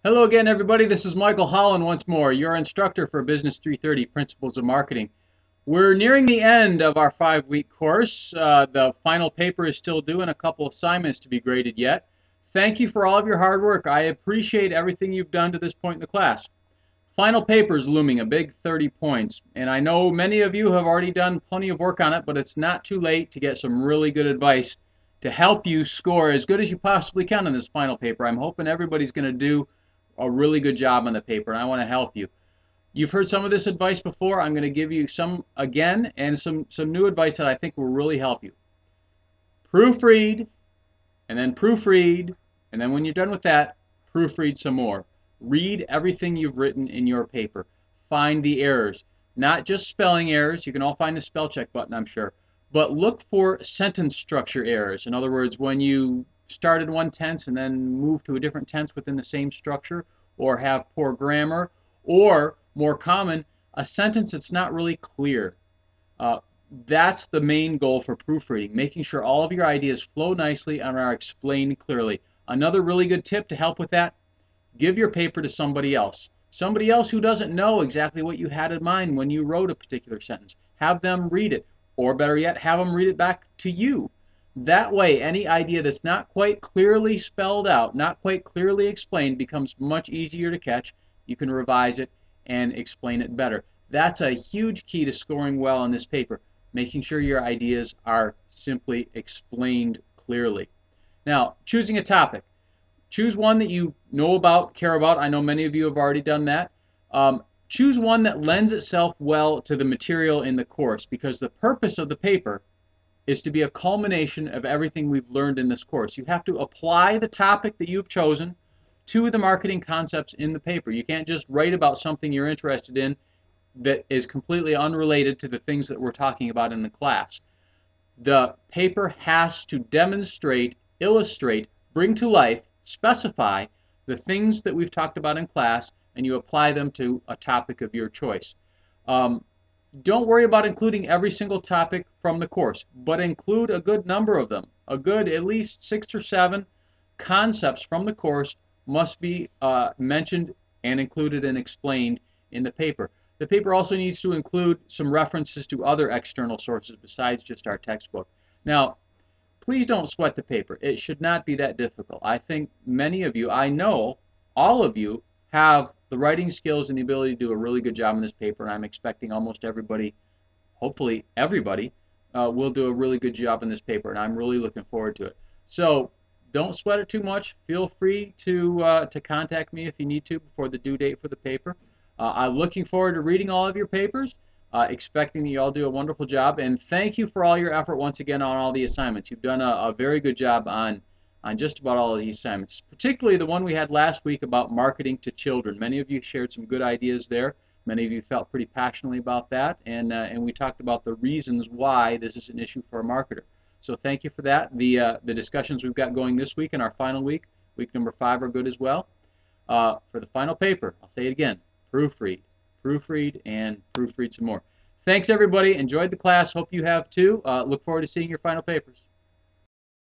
Hello again, everybody. This is Michael Holland once more, your instructor for Business 330 Principles of Marketing. We're nearing the end of our 5-week course. The final paper is still due and a couple assignments to be graded yet. Thank you for all of your hard work. I appreciate everything you've done to this point in the class. Final paper is looming, a big 30 points. And I know many of you have already done plenty of work on it, but it's not too late to get some really good advice to help you score as good as you possibly can on this final paper. I'm hoping everybody's going to do a really good job on the paper, and I want to help you. You've heard some of this advice before. I'm going to give you some again and some new advice that I think will really help you. Proofread, and then proofread, and then when you're done with that, proofread some more. Read everything you've written in your paper. Find the errors, not just spelling errors. You can all find the spell check button, I'm sure, but look for sentence structure errors. In other words, when you started one tense and then move to a different tense within the same structure, or have poor grammar, or more common, a sentence that's not really clear. That's the main goal for proofreading, making sure all of your ideas flow nicely and are explained clearly. Another really good tip to help with that, give your paper to somebody else. Somebody else who doesn't know exactly what you had in mind when you wrote a particular sentence. Have them read it, or better yet, have them read it back to you. That way, any idea that's not quite clearly spelled out, not quite clearly explained, becomes much easier to catch. You can revise it and explain it better. That's a huge key to scoring well on this paper, making sure your ideas are simply explained clearly. Now, choosing a topic. Choose one that you know about, care about. I know many of you have already done that. Choose one that lends itself well to the material in the course, because the purpose of the paper is to be a culmination of everything we've learned in this course. You have to apply the topic that you've chosen to the marketing concepts in the paper. You can't just write about something you're interested in that is completely unrelated to the things that we're talking about in the class. The paper has to demonstrate, illustrate, bring to life, specify the things that we've talked about in class, and you apply them to a topic of your choice. Don't worry about including every single topic from the course, but include a good number of them. A good at least 6 or 7 concepts from the course must be mentioned and included and explained in the paper. The paper also needs to include some references to other external sources besides just our textbook. Now, please don't sweat the paper. It should not be that difficult. I think many of you, I know all of you, have the writing skills and the ability to do a really good job in this paper, and I'm expecting almost everybody, hopefully everybody, will do a really good job in this paper, and I'm really looking forward to it. So don't sweat it too much. Feel free to contact me if you need to before the due date for the paper. I'm looking forward to reading all of your papers, expecting that you all do a wonderful job, and thank you for all your effort once again on all the assignments. You've done a very good job on just about all of these assignments, particularly the one we had last week about marketing to children. Many of you shared some good ideas there. Many of you felt pretty passionately about that, and we talked about the reasons why this is an issue for a marketer. So thank you for that. The discussions we've got going this week and our final week, week number 5, are good as well. For the final paper, I'll say it again, proofread, proofread, and proofread some more. Thanks, everybody. Enjoyed the class. Hope you have too. Look forward to seeing your final papers.